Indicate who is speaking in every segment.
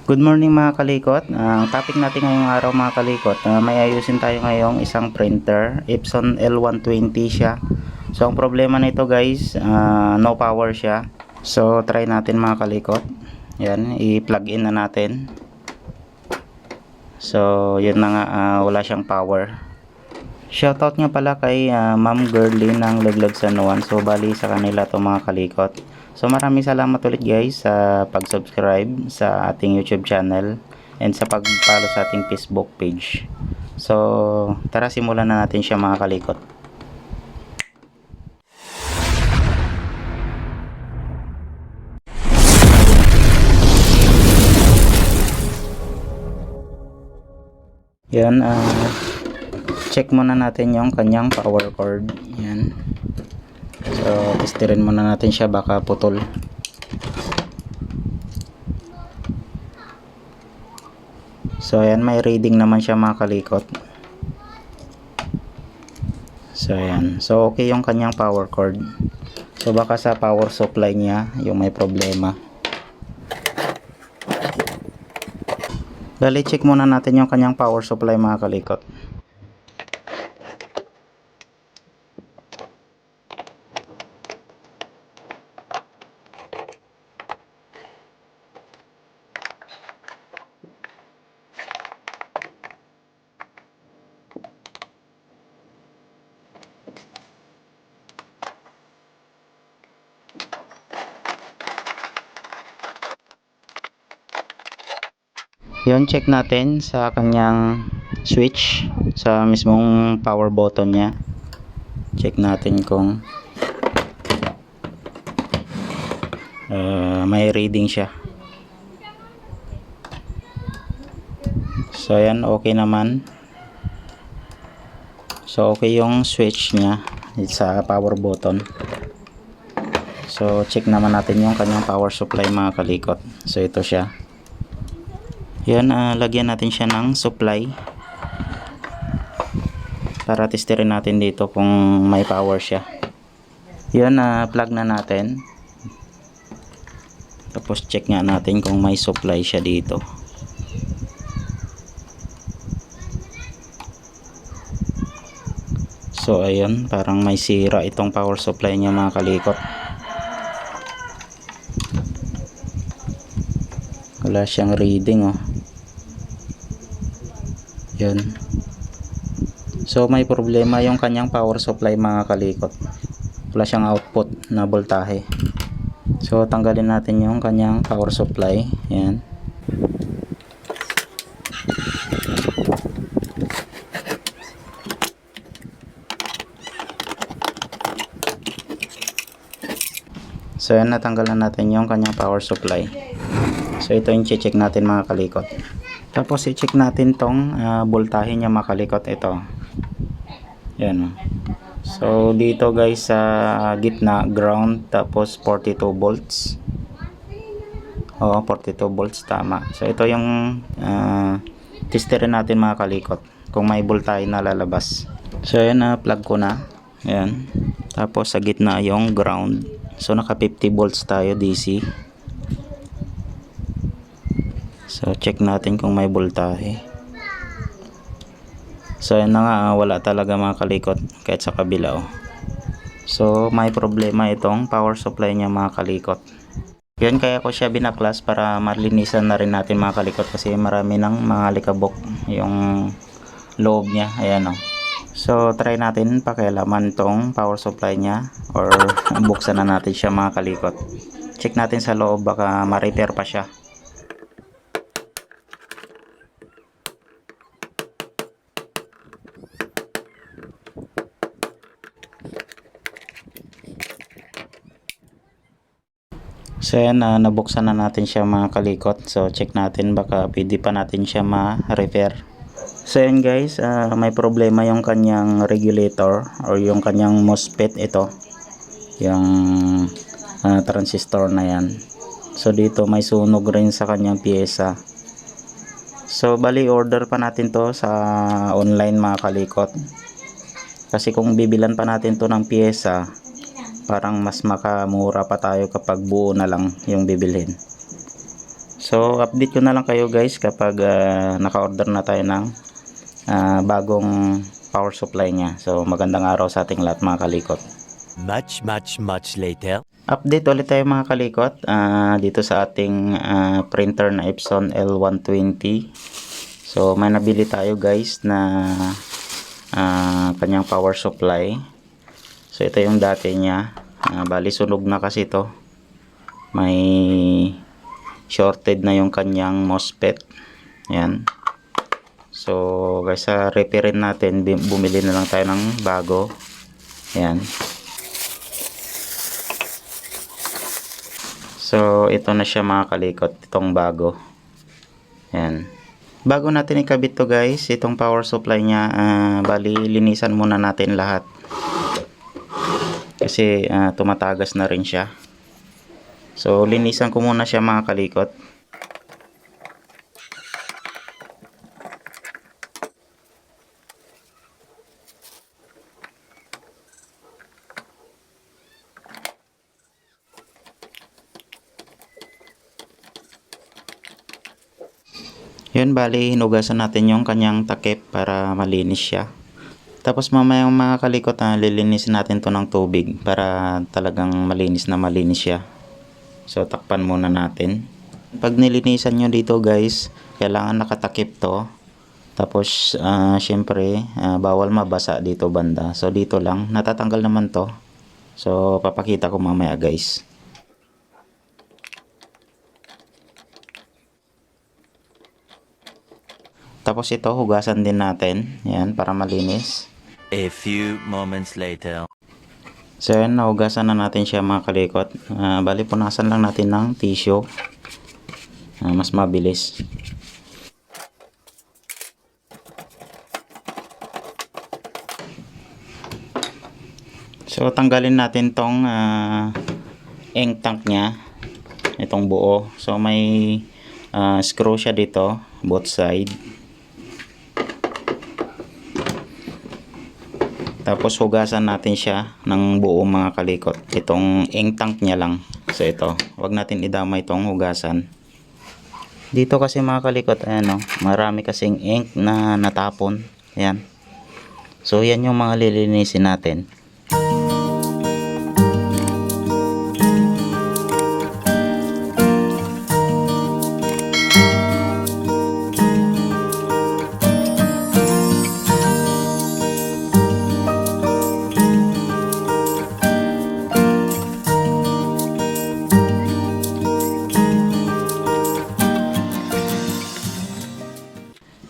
Speaker 1: Good morning mga kalikot. Ang topic natin ngayong araw mga kalikot, may ayusin tayo ngayong isang printer. Epson L120 siya. So ang problema nito guys, no power siya. So try natin mga kalikot. Yan, i-plug in na natin. So yun na nga, wala siyang power. Shoutout nga pala kay Ma'am Girly ng Laglag San Juan. So bali sa kanila to mga kalikot. So maraming salamat ulit guys sa pag-subscribe sa ating YouTube channel and sa pag-follow sa ating Facebook page. So tara simulan na natin siya mga kalikot. Yan, check muna natin yung kanyang power cord. Yan. So testerin muna natin siya, baka putol. So ayan, may reading naman siya mga kalikot. So ayan, so okay yung kanyang power cord. So baka sa power supply niya yung may problema. Dali check muna natin yung kanyang power supply mga kalikot. Yun, check natin sa kanyang switch sa mismong power button niya. Check natin kung may reading siya. So ayan, okay naman. So okay yung switch niya sa power button. So check naman natin yung kanyang power supply mga kalikot. So ito siya. Yan, lagyan natin siya ng supply para testerin natin dito kung may power siya. Yan, plug na natin. Tapos check nga natin kung may supply siya dito. So ayun, parang may sira itong power supply niya mga kalikot. Wala siyang reading oh. Yun. So may problema yung kanyang power supply mga kalikot. Wala siyang output na voltahe. So tanggalin natin yung kanyang power supply. Yan. So yan, natanggal na natin yung kanyang power supply. So ito yung check natin mga kalikot. Tapos i-check natin tong voltahe niya mga kalikot. Ito. Yan. So dito guys sa gitna ground, tapos 42 volts. 42 volts tama. So ito yung testerin natin mga kalikot kung may voltahe na lalabas. So ayan, plug ko na. Ayan. Tapos sa gitna yung ground. So naka 50 volts tayo DC. So check natin kung may voltahe. So ayan na nga, wala talaga mga kalikot kahit sa kabila oh. So may problema itong power supply niya mga kalikot. Yan, kaya ko siya binaklas para malinisan na rin natin mga kalikot kasi marami ng mga likabok yung loob niya. Ayan oh. So try natin pakialaman tong power supply niya or buksan na natin siya mga kalikot. Check natin sa loob, baka ma-repair pa siya. So yan, nabuksan na natin siya mga kalikot. So check natin, baka pwede pa natin siya ma-repair. So yan guys, may problema yung kanyang regulator or yung kanyang MOSFET ito. Yung transistor na yan. So dito may sunog rin sa kanyang piyesa. So bali order pa natin to sa online mga kalikot. Kasi kung bibilan pa natin to ng piyesa, parang mas makamura pa tayo kapag buo na lang yung bibilhin. So update ko na lang kayo guys kapag naka-order na tayo ng bagong power supply niya. So magandang araw sa ating lahat mga kalikot.
Speaker 2: Much later.
Speaker 1: Update ulit tayo mga kalikot dito sa ating printer na Epson L120. So may nabili tayo guys na kanyang power supply. So ito yung dati niya. Bali sunog na kasi ito. May shorted na yung kanyang MOSFET. Yan. So guys, repairin natin, bumili na lang tayo ng bago. Yan. So ito na siya mga kalikot, itong bago. Yan. Bago natin ikabit to guys, itong power supply niya, bali linisan muna natin lahat. Kasi tumatagas na rin siya. So linisan ko muna siya mga kalikot. Yun, bali hinugasan natin yung kanyang takip para malinis siya. Tapos mamaya mga kalikot, lilinisin natin to ng tubig para talagang malinis na malinis siya. So takpan muna natin. Pag nilinisan nyo dito guys, kailangan nakatakip to. Tapos syempre bawal mabasa dito banda. So dito lang, natatanggal naman to. So papakita ko mamaya guys. Tapos ito hugasan din natin. Yan, para malinis.
Speaker 2: A few moments later.
Speaker 1: So yan, nahugasan na natin siya mga kalikot. Bali punasan lang natin ng tissue. Mas mabilis. So tanggalin natin tong ink tank nya. Itong buo. So may screw siya dito, both side. Tapos hugasan natin siya ng buo mga kalikot. Itong ink tank niya lang. So ito, wag natin idamay itong hugasan. Dito kasi mga kalikot, ayan, marami kasing ink na natapon. Ayan. So yan yung mga lilinisin natin.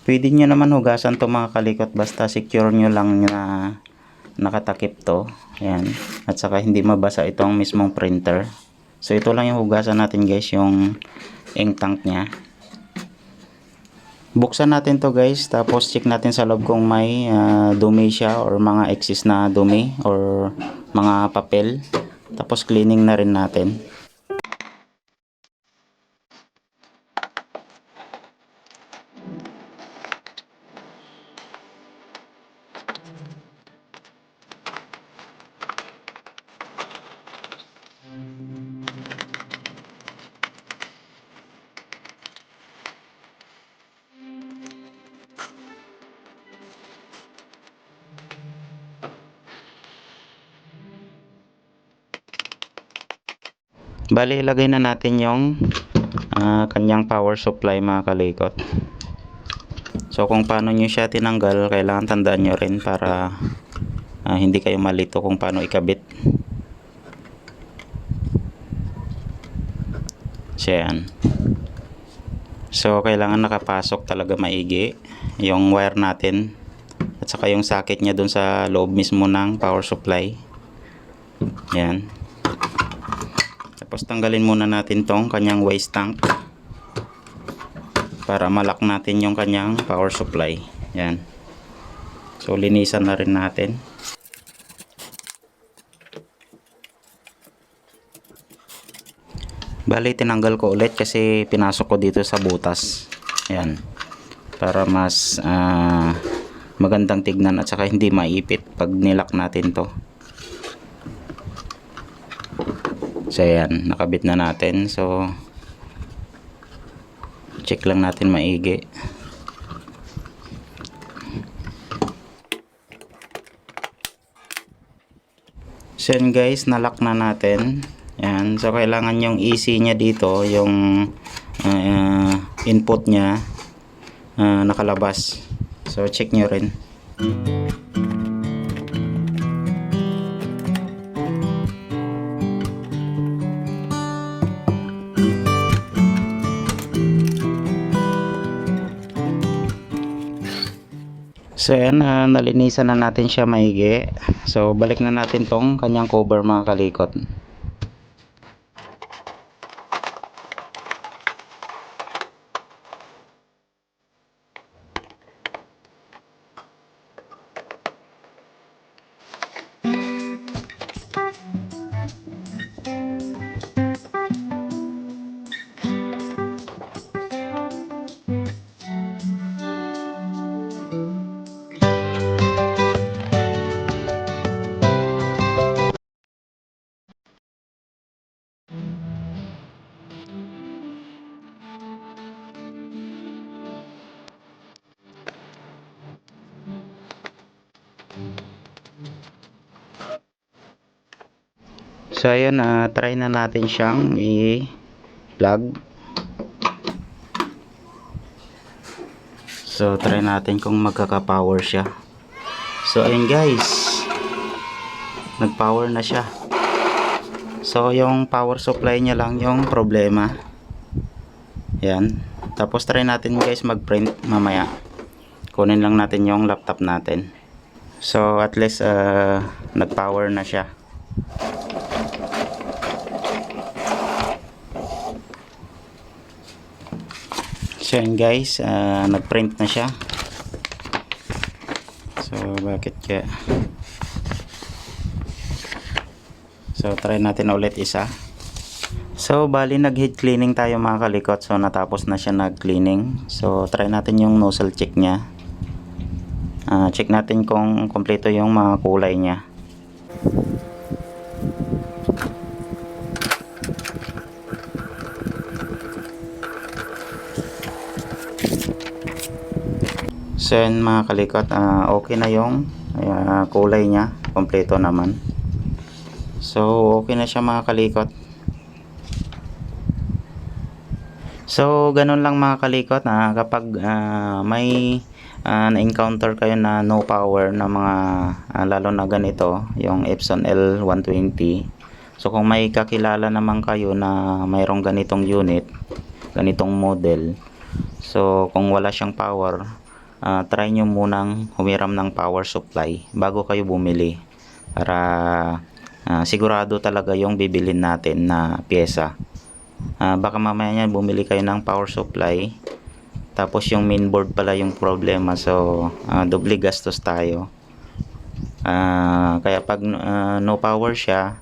Speaker 1: Pwede nyo naman hugasan to mga kalikot, basta secure nyo lang na nakatakip to. Ayan. At saka hindi mabasa itong mismong printer. So ito lang yung hugasan natin guys, yung ink tank nya. Buksan natin to guys, tapos check natin sa loob kung may dumi siya or mga excess na dumi or mga papel. Tapos cleaning na rin natin. Bali, ilagay na natin yung kanyang power supply mga kalikot. So kung paano nyo siya tinanggal, kailangan tandaan nyo rin para hindi kayo malito kung paano ikabit. So yan. So kailangan nakapasok talaga maigi yung wire natin at saka yung socket nya dun sa loob mismo ng power supply. Yan. Tapos tanggalin muna natin tong kanyang waste tank para malak natin yung kanyang power supply. Yan. So linisan na rin natin. Bali tinanggal ko ulit kasi pinasok ko dito sa butas. Yan. Para mas magandang tignan at saka hindi maipit pag nilak natin to. So yan, nakabit na natin. So check lang natin maigi. So yan guys, nalock na natin. Yan. So kailangan yung EC niya dito, yung input niya nakalabas. So check nyo rin. So yan, nalinisan na natin siya maigi. So balik na natin tong kanyang cover mga kalikot. So ayun, try na natin siyang i-plug. So try natin kung magkaka-power siya. So ayun guys, nag-power na siya. So yung power supply niya lang yung problema. Yan. Tapos try natin guys mag-print mamaya. Kunin lang natin yung laptop natin. So at least nag-power na siya. So yun guys, nag-print na siya. So bakit kaya? So try natin ulit isa. So bali nag-heat cleaning tayo mga kalikot. So natapos na siya nag-cleaning. So try natin yung nozzle check niya. Check natin kung kompleto yung mga kulay niya. So yun mga kalikot, okay na yung kulay niya, kompleto naman. So okay na siya mga kalikot. So ganun lang mga kalikot, kapag may na-encounter kayo na no power na mga lalo na ganito, yung Epson L120. So kung may kakilala naman kayo na mayroong ganitong unit, ganitong model, so kung wala siyang power, try nyo munang humiram ng power supply bago kayo bumili para sigurado talaga yung bibilin natin na pyesa. Baka mamaya niyan bumili kayo ng power supply tapos yung mainboard pala yung problema, so doble gastos tayo. Kaya pag no power siya,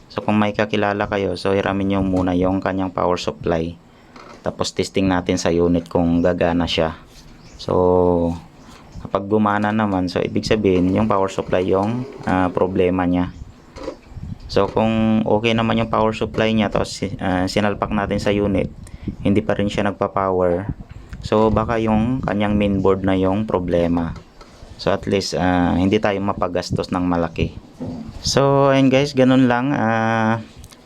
Speaker 1: so kung may kakilala kayo, so hiramin nyo muna yung kanyang power supply tapos testing natin sa unit kung gagana siya. So kapag gumana naman, so ibig sabihin yung power supply yung problema niya. So kung okay naman yung power supply niya tapos sinalpak natin sa unit, hindi pa rin siya nagpa-power, so baka yung kanyang mainboard na yung problema. So at least hindi tayo mapagastos ng malaki. So ayun guys, ganun lang.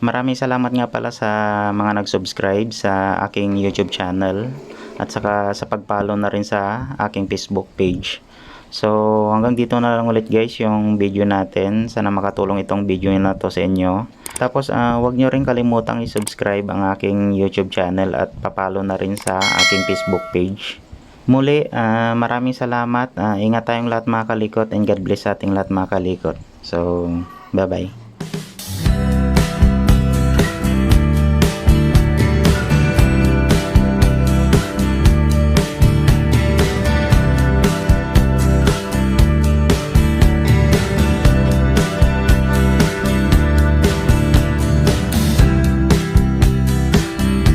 Speaker 1: Maraming salamat nga pala sa mga nag-subscribe sa aking YouTube channel at saka sa pag-follow na rin sa aking Facebook page. So hanggang dito na lang ulit guys yung video natin. Sana makatulong itong video na to sa inyo. Tapos huwag nyo rin kalimutang i-subscribe ang aking YouTube channel at papalo na rin sa aking Facebook page. Muli, maraming salamat. Ingat tayong lahat mga kalikot, and God bless sa ating lahat mga kalikot. So bye bye.